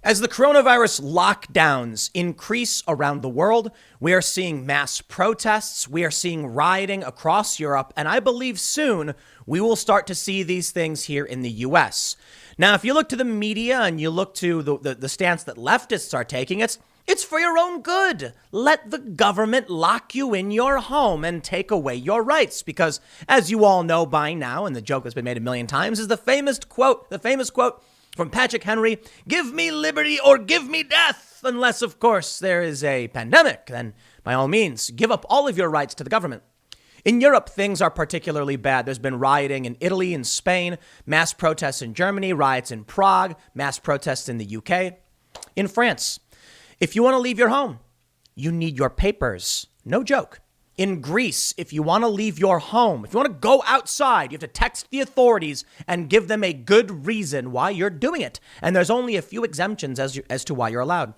As the coronavirus lockdowns increase around the world, we are seeing mass protests, we are seeing rioting across Europe, and I believe soon we will start to see these things here in the US. Now, if you look to the media and you look to the stance that leftists are taking, it's for your own good. Let the government lock you in your home and take away your rights. Because as you all know by now, and the joke that's been made a million times, is the famous quote from Patrick Henry, "Give me liberty or give me death." Unless, of course, there is a pandemic, then by all means, give up all of your rights to the government. In Europe, things are particularly bad. There's been rioting in Italy and Spain, mass protests in Germany, riots in Prague, mass protests in the UK. In France, if you want to leave your home, you need your papers. No joke. In Greece, if you want to leave your home, if you want to go outside, you have to text the authorities and give them a good reason why you're doing it. And there's only a few exemptions as to why you're allowed.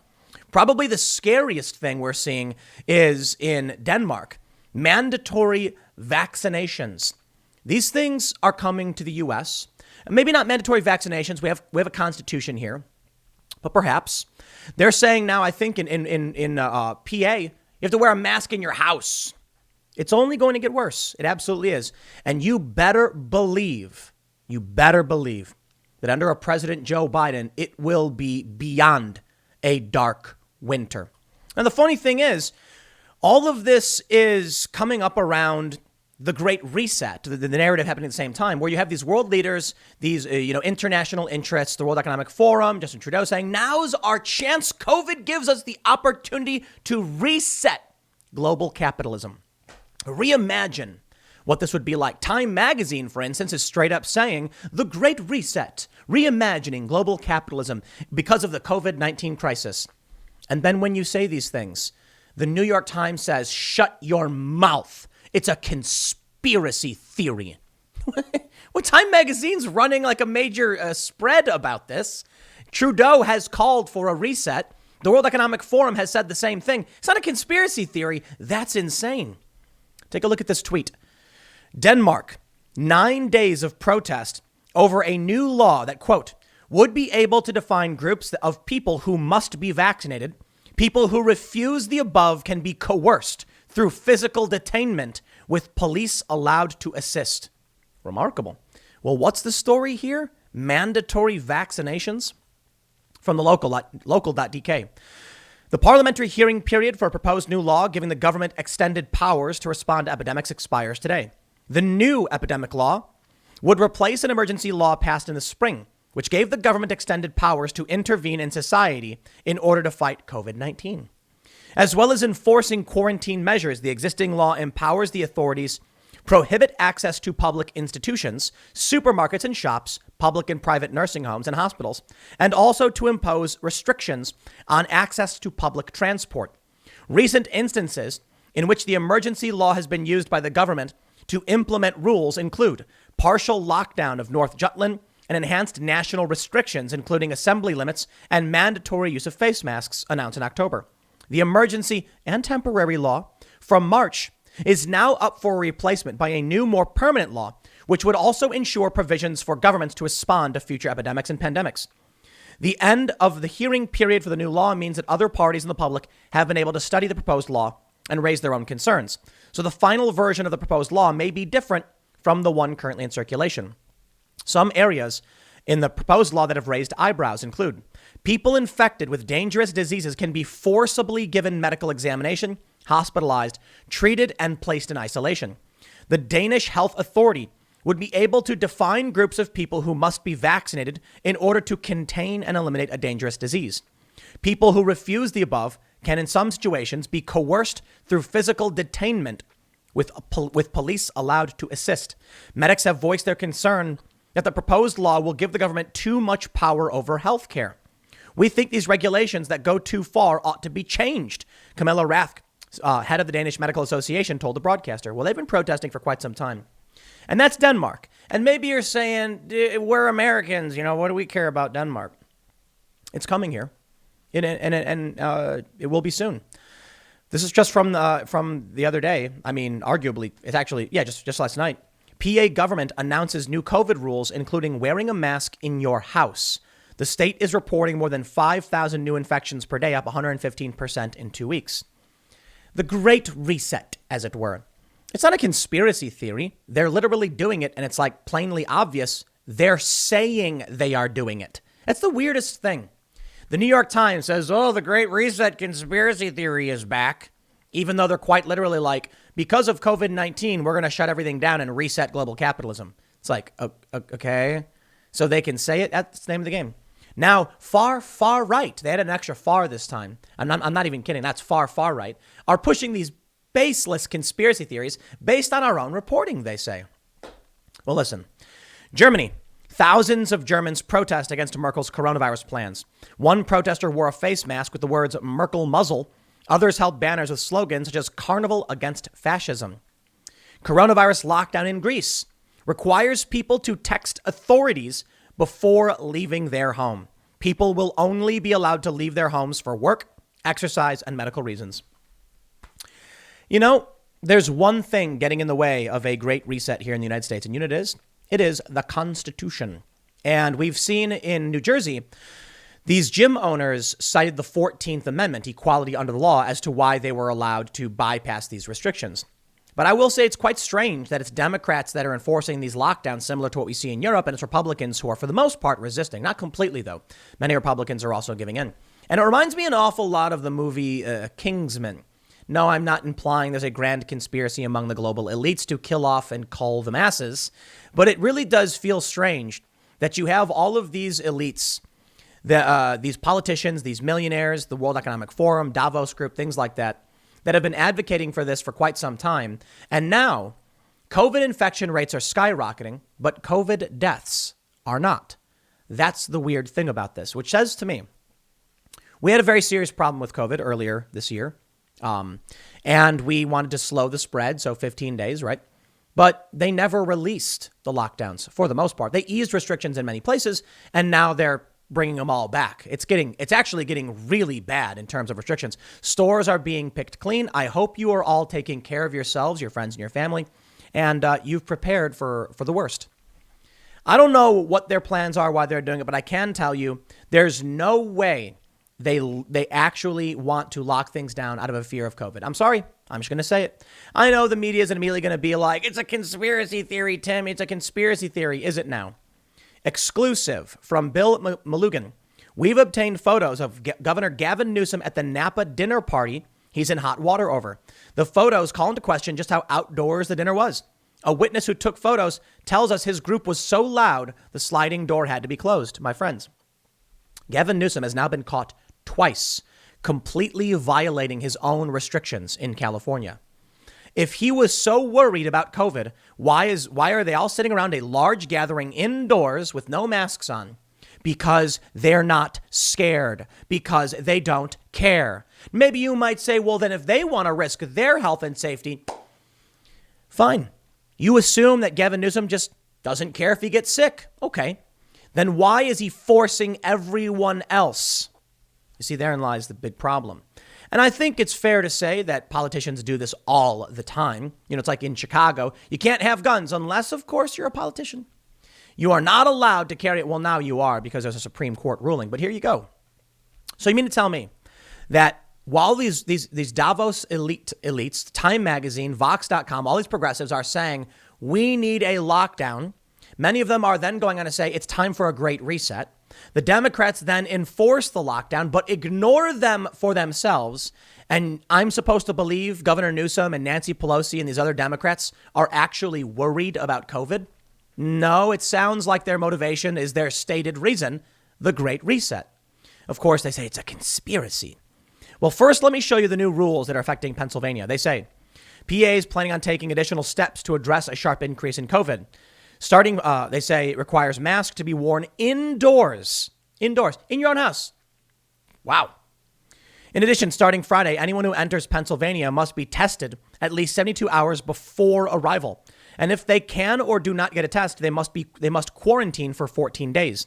Probably the scariest thing we're seeing is in Denmark. Mandatory vaccinations. These things are coming to the U.S. Maybe not mandatory vaccinations. We have a constitution here, but perhaps they're saying now. I think in PA, you have to wear a mask in your house. It's only going to get worse. It absolutely is. And you better believe that under a President Joe Biden, it will be beyond a dark winter. And the funny thing is, all of this is coming up around the Great Reset, the narrative happening at the same time, where you have these world leaders, these international interests, the World Economic Forum, Justin Trudeau saying, now's our chance. COVID gives us the opportunity to reset global capitalism. Reimagine what this would be like. Time magazine, for instance, is straight up saying the Great Reset, reimagining global capitalism because of the COVID-19 crisis. And then when you say these things, the New York Times says, shut your mouth. It's a conspiracy theory. Well, Time magazine's running like a major spread about this. Trudeau has called for a reset. The World Economic Forum has said the same thing. It's not a conspiracy theory. That's insane. Take a look at this tweet. Denmark, 9 days of protest over a new law that, quote, would be able to define groups of people who must be vaccinated. People who refuse the above can be coerced through physical detainment with police allowed to assist. Remarkable. Well, what's the story here? Mandatory vaccinations? From the local.dk. The parliamentary hearing period for a proposed new law giving the government extended powers to respond to epidemics expires today. The new epidemic law would replace an emergency law passed in the spring, which gave the government extended powers to intervene in society in order to fight COVID-19. As well as enforcing quarantine measures, the existing law empowers the authorities prohibit access to public institutions, supermarkets and shops, public and private nursing homes and hospitals, and also to impose restrictions on access to public transport. Recent instances in which the emergency law has been used by the government to implement rules include partial lockdown of North Jutland and enhanced national restrictions, including assembly limits and mandatory use of face masks announced in October. The emergency and temporary law from March is now up for replacement by a new, more permanent law, which would also ensure provisions for governments to respond to future epidemics and pandemics. The end of the hearing period for the new law means that other parties in the public have been able to study the proposed law and raise their own concerns. So the final version of the proposed law may be different from the one currently in circulation. Some areas in the proposed law that have raised eyebrows include people infected with dangerous diseases can be forcibly given medical examination, hospitalized, treated, and placed in isolation. The Danish Health Authority would be able to define groups of people who must be vaccinated in order to contain and eliminate a dangerous disease. People who refuse the above can, in some situations, be coerced through physical detainment with police allowed to assist. Medics have voiced their concern that the proposed law will give the government too much power over health care. We think these regulations that go too far ought to be changed. Camilla Rathke, head of the Danish Medical Association, told the broadcaster. Well, they've been protesting for quite some time. And that's Denmark. And maybe you're saying, we're Americans, what do we care about Denmark? It's coming here. And it will be soon. This is just from the other day. I mean, arguably, it's actually, just last night. PA government announces new COVID rules, including wearing a mask in your house. The state is reporting more than 5,000 new infections per day, up 115% in 2 weeks. The Great Reset, as it were. It's not a conspiracy theory. They're literally doing it, and it's like plainly obvious. They're saying they are doing it. That's the weirdest thing. The New York Times says, oh, the Great Reset conspiracy theory is back, even though they're quite literally like, because of COVID-19, we're going to shut everything down and reset global capitalism. It's like, okay. So they can say it. That's the name of the game. Now, far right, they had an extra far this time. I'm not even kidding. That's far right, are pushing these baseless conspiracy theories based on our own reporting, they say. Well, listen, Germany. Thousands of Germans protest against Merkel's coronavirus plans. One protester wore a face mask with the words Merkel muzzle. Others held banners with slogans such as Carnival Against Fascism. Coronavirus lockdown in Greece requires people to text authorities before leaving their home. People will only be allowed to leave their homes for work, exercise, and medical reasons. You know, there's one thing getting in the way of a great reset here in the United States, and you know what it is? It is the Constitution. And we've seen in New Jersey, these gym owners cited the 14th Amendment, equality under the law, as to why they were allowed to bypass these restrictions. But I will say it's quite strange that it's Democrats that are enforcing these lockdowns, similar to what we see in Europe, and it's Republicans who are, for the most part, resisting. Not completely, though. Many Republicans are also giving in. And it reminds me an awful lot of the movie Kingsman. No, I'm not implying there's a grand conspiracy among the global elites to kill off and cull the masses, but it really does feel strange that you have all of these elites, these politicians, these millionaires, the World Economic Forum, Davos Group, things like that have been advocating for this for quite some time. And now COVID infection rates are skyrocketing, but COVID deaths are not. That's the weird thing about this, which says to me, we had a very serious problem with COVID earlier this year. And we wanted to slow the spread. So 15 days, right? But they never released the lockdowns for the most part. They eased restrictions in many places, and now they're bringing them all back. It's actually getting really bad in terms of restrictions. Stores are being picked clean. I hope you are all taking care of yourselves, your friends and your family, and you've prepared for the worst. I don't know what their plans are, why they're doing it, but I can tell you there's no way they actually want to lock things down out of a fear of COVID. I'm sorry. I'm just going to say it. I know the media is immediately going to be like, it's a conspiracy theory, Tim. It's a conspiracy theory. Is it now? Exclusive from Bill Malugan. We've obtained photos of Governor Gavin Newsom at the Napa dinner party he's in hot water over. The photos call into question just how outdoors the dinner was. A witness who took photos tells us his group was so loud, the sliding door had to be closed. My friends, Gavin Newsom has now been caught twice, completely violating his own restrictions in California. If he was so worried about COVID, why are they all sitting around a large gathering indoors with no masks on? Because they're not scared, because they don't care. Maybe you might say, well, then if they want to risk their health and safety, fine. You assume that Gavin Newsom just doesn't care if he gets sick. Okay. Then why is he forcing everyone else? You see, therein lies the big problem. And I think it's fair to say that politicians do this all the time. You know, it's like in Chicago, you can't have guns unless, of course, you're a politician. You are not allowed to carry it. Well, now you are because there's a Supreme Court ruling. But here you go. So you mean to tell me that while these Davos elites, Time Magazine, Vox.com, all these progressives are saying we need a lockdown, many of them are then going on to say it's time for a great reset. The Democrats then enforce the lockdown, but ignore them for themselves. And I'm supposed to believe Governor Newsom and Nancy Pelosi and these other Democrats are actually worried about COVID? No, it sounds like their motivation is their stated reason, the Great Reset. Of course, they say it's a conspiracy. Well, first, let me show you the new rules that are affecting Pennsylvania. They say PA is planning on taking additional steps to address a sharp increase in COVID. Starting, they say, it requires masks to be worn indoors, in your own house. Wow. In addition, starting Friday, anyone who enters Pennsylvania must be tested at least 72 hours before arrival. And if they can or do not get a test, they must quarantine for 14 days.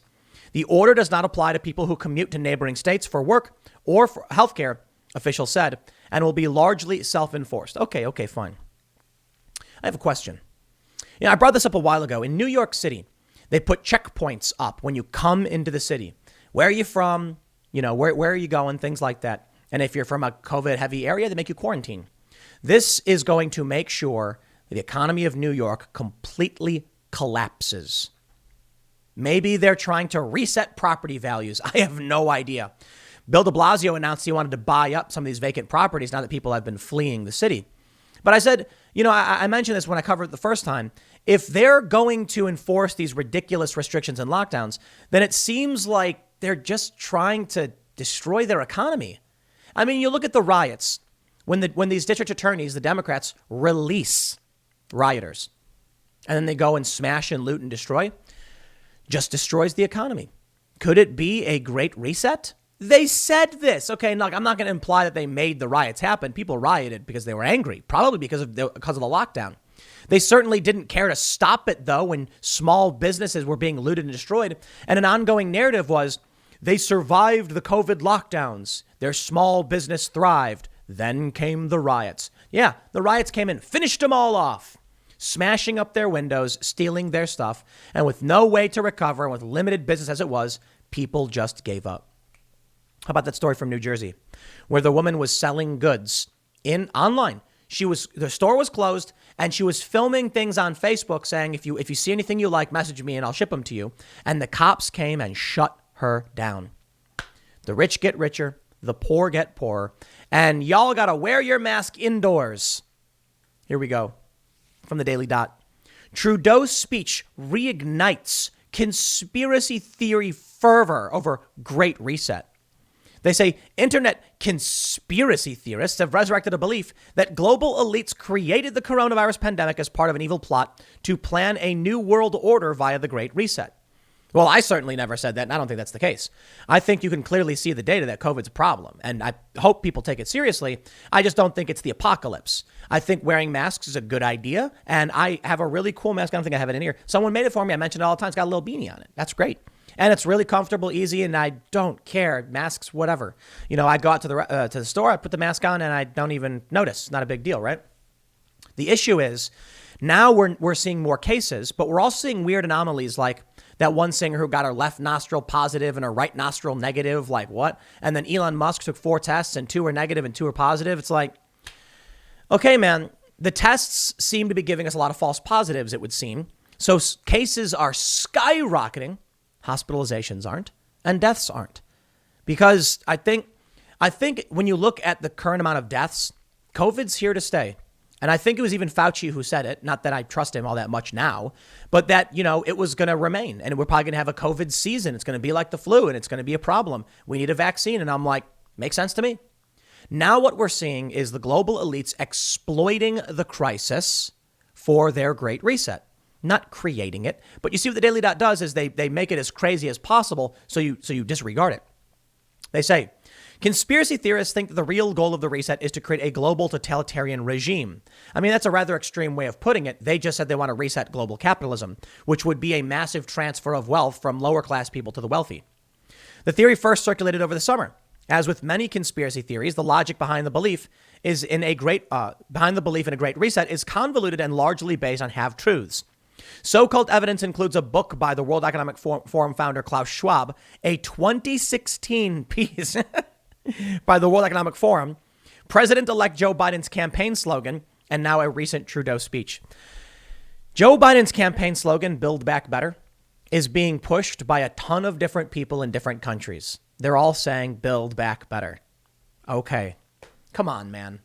The order does not apply to people who commute to neighboring states for work or for healthcare, officials said, and will be largely self-enforced. Okay, fine. I have a question. You know, I brought this up a while ago. In New York City, they put checkpoints up when you come into the city. Where are you from? Where are you going? Things like that. And if you're from a COVID heavy area, they make you quarantine. This is going to make sure the economy of New York completely collapses. Maybe they're trying to reset property values. I have no idea. Bill de Blasio announced he wanted to buy up some of these vacant properties now that people have been fleeing the city. But I said, I mentioned this when I covered it the first time. If they're going to enforce these ridiculous restrictions and lockdowns, then it seems like they're just trying to destroy their economy. I mean, you look at the riots. When these district attorneys, the Democrats, release rioters, and then they go and smash and loot and destroy, just destroys the economy. Could it be a great reset? They said this. Okay, look, I'm not going to imply that they made the riots happen. People rioted because they were angry, probably because of the lockdown. They certainly didn't care to stop it, though, when small businesses were being looted and destroyed. And an ongoing narrative was they survived the COVID lockdowns. Their small business thrived. Then came the riots. Yeah, the riots came in, finished them all off, smashing up their windows, stealing their stuff. And with no way to recover and with limited business as it was, people just gave up. How about that story from New Jersey where the woman was selling goods online? The store was closed and she was filming things on Facebook saying, if you see anything you like, message me and I'll ship them to you. And the cops came and shut her down. The rich get richer. The poor get poorer. And y'all got to wear your mask indoors. Here we go from the Daily Dot. Trudeau's speech reignites conspiracy theory fervor over Great Reset. They say internet conspiracy theorists have resurrected a belief that global elites created the coronavirus pandemic as part of an evil plot to plan a new world order via the Great Reset. Well, I certainly never said that, and I don't think that's the case. I think you can clearly see the data that COVID's a problem, and I hope people take it seriously. I just don't think it's the apocalypse. I think wearing masks is a good idea, and I have a really cool mask. I don't think I have it in here. Someone made it for me. I mentioned it all the time. It's got a little beanie on it. That's great. And it's really comfortable, easy, and I don't care. Masks, whatever. I go out to the store, I put the mask on, and I don't even notice. Not a big deal, right? The issue is now we're seeing more cases, but we're also seeing weird anomalies like that one singer who got her left nostril positive and her right nostril negative, like what? And then Elon Musk took 4 tests and 2 were negative and 2 were positive. It's like, okay, man, the tests seem to be giving us a lot of false positives, it would seem. So cases are skyrocketing. Hospitalizations aren't, and deaths aren't. Because I think when you look at the current amount of deaths, COVID's here to stay. And I think it was even Fauci who said it, not that I trust him all that much now, but that, it was going to remain. And we're probably going to have a COVID season. It's going to be like the flu and it's going to be a problem. We need a vaccine. And I'm like, makes sense to me. Now what we're seeing is the global elites exploiting the crisis for their Great Reset, not creating it. But you see what the Daily Dot does is they make it as crazy as possible so you disregard it. They say, conspiracy theorists think that the real goal of the reset is to create a global totalitarian regime. I mean, that's a rather extreme way of putting it. They just said they want to reset global capitalism, which would be a massive transfer of wealth from lower class people to the wealthy. The theory first circulated over the summer. As with many conspiracy theories, the logic behind the belief in a great reset is convoluted and largely based on half-truths. So-called evidence includes a book by the World Economic Forum founder Klaus Schwab, a 2016 piece by the World Economic Forum, President-elect Joe Biden's campaign slogan, and now a recent Trudeau speech. Joe Biden's campaign slogan, Build Back Better, is being pushed by a ton of different people in different countries. They're all saying Build Back Better. Okay, come on, man.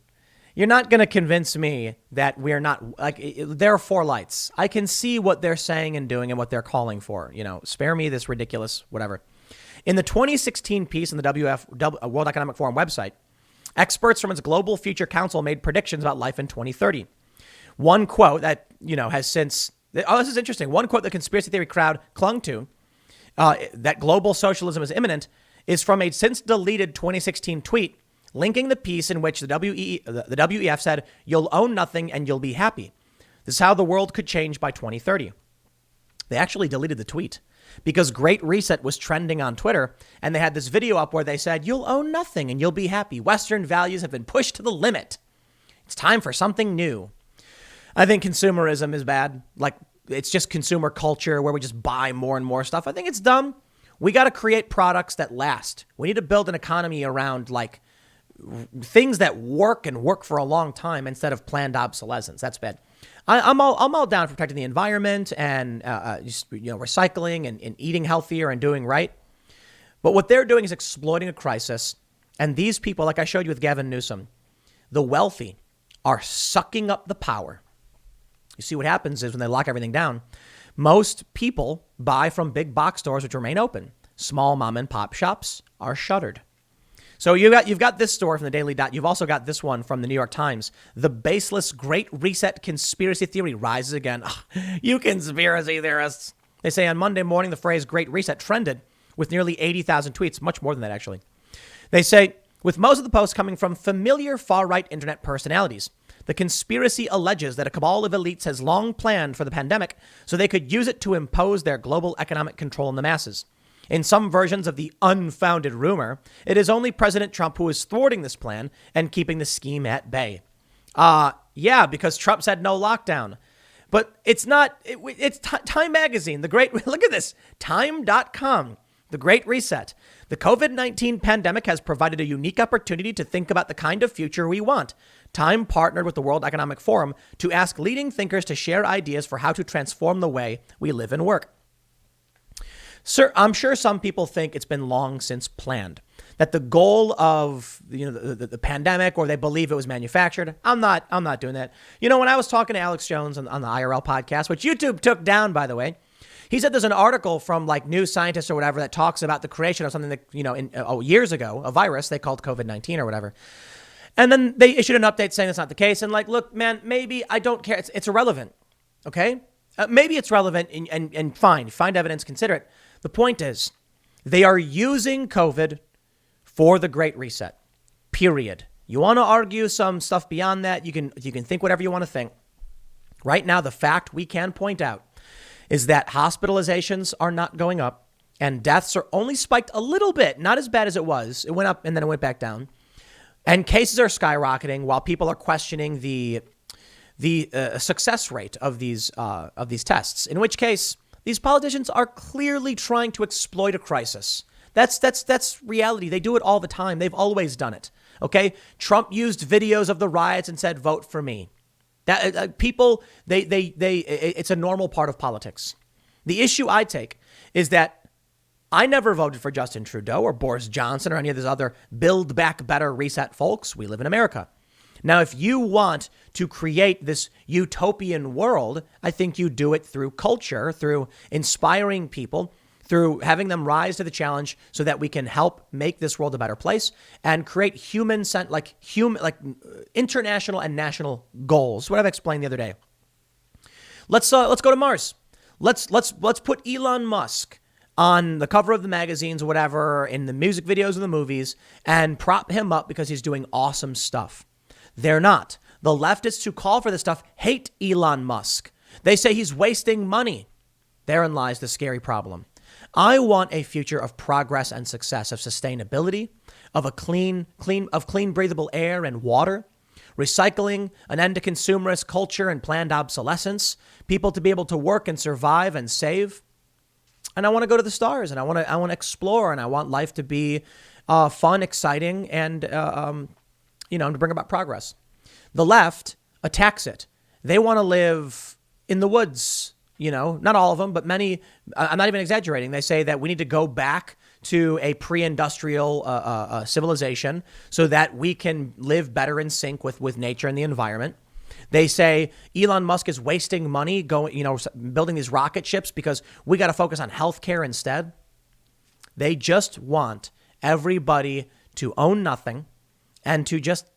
You're not going to convince me that we're not, like, there are 4 lights. I can see what they're saying and doing and what they're calling for. Spare me this ridiculous whatever. In the 2016 piece on the World Economic Forum website, experts from its Global Future Council made predictions about life in 2030. One quote that, has since, this is interesting. One quote the conspiracy theory crowd clung to, that global socialism is imminent, is from a since deleted 2016 tweet linking the piece in which the WEF said, "You'll own nothing and you'll be happy. This is how the world could change by 2030. They actually deleted the tweet because Great Reset was trending on Twitter, and they had this video up where they said, "You'll own nothing and you'll be happy. Western values have been pushed to the limit. It's time for something new." I think consumerism is bad. Like, it's just consumer culture where we just buy more and more stuff. I think it's dumb. We got to create products that last. We need to build an economy around like things that work and work for a long time instead of planned obsolescence. That's bad. I'm all down for protecting the environment and recycling and eating healthier and doing right. But what they're doing is exploiting a crisis. And these people, like I showed you with Gavin Newsom, the wealthy are sucking up the power. You see what happens is when they lock everything down, most people buy from big box stores which remain open. Small mom and pop shops are shuttered. So you've got this story from the Daily Dot. You've also got this one from the New York Times. The baseless Great Reset conspiracy theory rises again. Ugh, you conspiracy theorists. They say on Monday morning, the phrase Great Reset trended with nearly 80,000 tweets, much more than that, actually. They say, with most of the posts coming from familiar far-right internet personalities, the conspiracy alleges that a cabal of elites has long planned for the pandemic so they could use it to impose their global economic control on the masses. In some versions of the unfounded rumor, it is only President Trump who is thwarting this plan and keeping the scheme at bay. Yeah, because Trump said no lockdown. But it's not, it's Time Magazine, the great, look at this, time.com, the Great Reset. The COVID-19 pandemic has provided a unique opportunity to think about the kind of future we want. Time partnered with the World Economic Forum to ask leading thinkers to share ideas for how to transform the way we live and work. Sir, I'm sure some people think it's been long since planned, that the goal of the pandemic, or they believe it was manufactured. I'm not doing that. When I was talking to Alex Jones on the IRL podcast, which YouTube took down, by the way, he said there's an article from like New Scientist or whatever that talks about the creation of something that, years ago, a virus they called COVID-19 or whatever. And then they issued an update saying that's not the case. And like, look, man, maybe I don't care. It's irrelevant. Okay. Maybe it's relevant and fine. Find evidence, consider it. The point is, they are using COVID for the Great Reset, period. You want to argue some stuff beyond that, you can think whatever you want to think. Right now, the fact we can point out is that hospitalizations are not going up and deaths are only spiked a little bit, not as bad as it was. It went up and then it went back down. And cases are skyrocketing while people are questioning the success rate of these tests, in which case these politicians are clearly trying to exploit a crisis. That's reality. They do it all the time. They've always done it. Okay. Trump used videos of the riots and said, vote for me. That people, it's a normal part of politics. The issue I take is that I never voted for Justin Trudeau or Boris Johnson or any of these other build back better reset folks. We live in America. Now, if you want to create this utopian world, I think you do it through culture, through inspiring people, through having them rise to the challenge so that we can help make this world a better place and create international and national goals. What I've explained the other day. Let's go to Mars. Let's put Elon Musk on the cover of the magazines or whatever, in the music videos and the movies, and prop him up because he's doing awesome stuff. They're not. The leftists who call for this stuff hate Elon Musk. They say he's wasting money. Therein lies the scary problem. I want a future of progress and success, of sustainability, of clean, breathable air and water, recycling, an end to consumerist culture and planned obsolescence, people to be able to work and survive and save. And I want to go to the stars, and I want to explore, and I want life to be fun, exciting, and to bring about progress. The left attacks it. They want to live in the woods, not all of them, but many. I'm not even exaggerating. They say that we need to go back to a pre-industrial civilization so that we can live better in sync with nature and the environment. They say Elon Musk is wasting money building these rocket ships because we got to focus on healthcare instead. They just want everybody to own nothing and to just,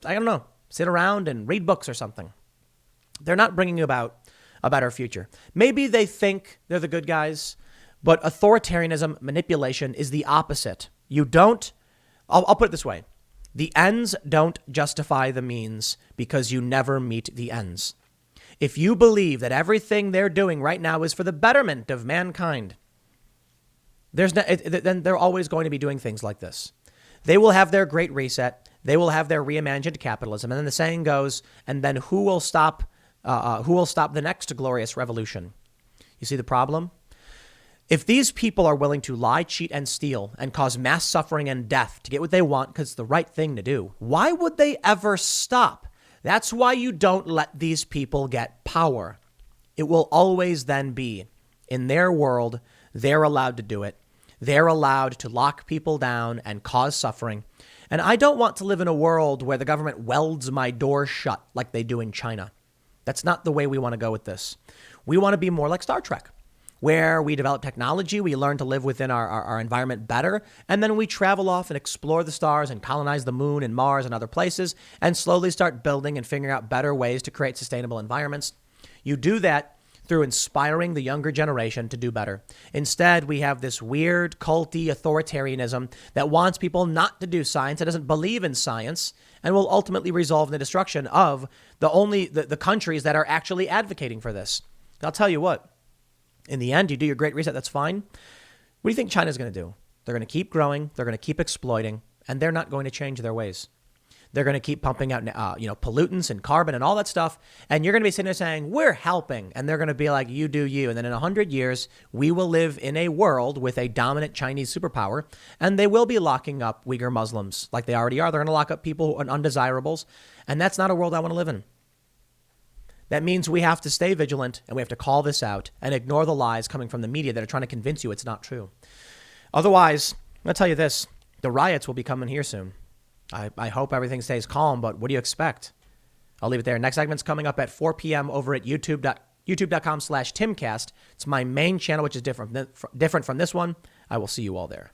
sit around and read books or something. They're not bringing about a better future. Maybe they think they're the good guys, but authoritarianism, manipulation is the opposite. I'll put it this way. The ends don't justify the means because you never meet the ends. If you believe that everything they're doing right now is for the betterment of mankind, then they're always going to be doing things like this. They will have their great reset. They will have their reimagined capitalism. And then the saying goes, and then who will stop the next glorious revolution? You see the problem? If these people are willing to lie, cheat, and steal and cause mass suffering and death to get what they want because it's the right thing to do, why would they ever stop? That's why you don't let these people get power. It will always then be in their world, they're allowed to do it. They're allowed to lock people down and cause suffering. And I don't want to live in a world where the government welds my door shut like they do in China. That's not the way we want to go with this. We want to be more like Star Trek, where we develop technology, we learn to live within our environment better, and then we travel off and explore the stars and colonize the moon and Mars and other places and slowly start building and figuring out better ways to create sustainable environments. You do that through inspiring the younger generation to do better. Instead, we have this weird, culty authoritarianism that wants people not to do science, that doesn't believe in science, and will ultimately result in the destruction of the countries that are actually advocating for this. I'll tell you what, in the end, you do your great reset, that's fine. What do you think China's going to do? They're going to keep growing, they're going to keep exploiting, and they're not going to change their ways. They're going to keep pumping out, pollutants and carbon and all that stuff. And you're going to be sitting there saying, we're helping. And they're going to be like, you do you. And then in 100 years, we will live in a world with a dominant Chinese superpower. And they will be locking up Uyghur Muslims like they already are. They're going to lock up people and undesirables. And that's not a world I want to live in. That means we have to stay vigilant and we have to call this out and ignore the lies coming from the media that are trying to convince you it's not true. Otherwise, I'm going to tell you this, the riots will be coming here soon. I hope everything stays calm, but what do you expect? I'll leave it there. Next segment's coming up at 4 p.m. over at youtube.com/Timcast. It's my main channel, which is different from this one. I will see you all there.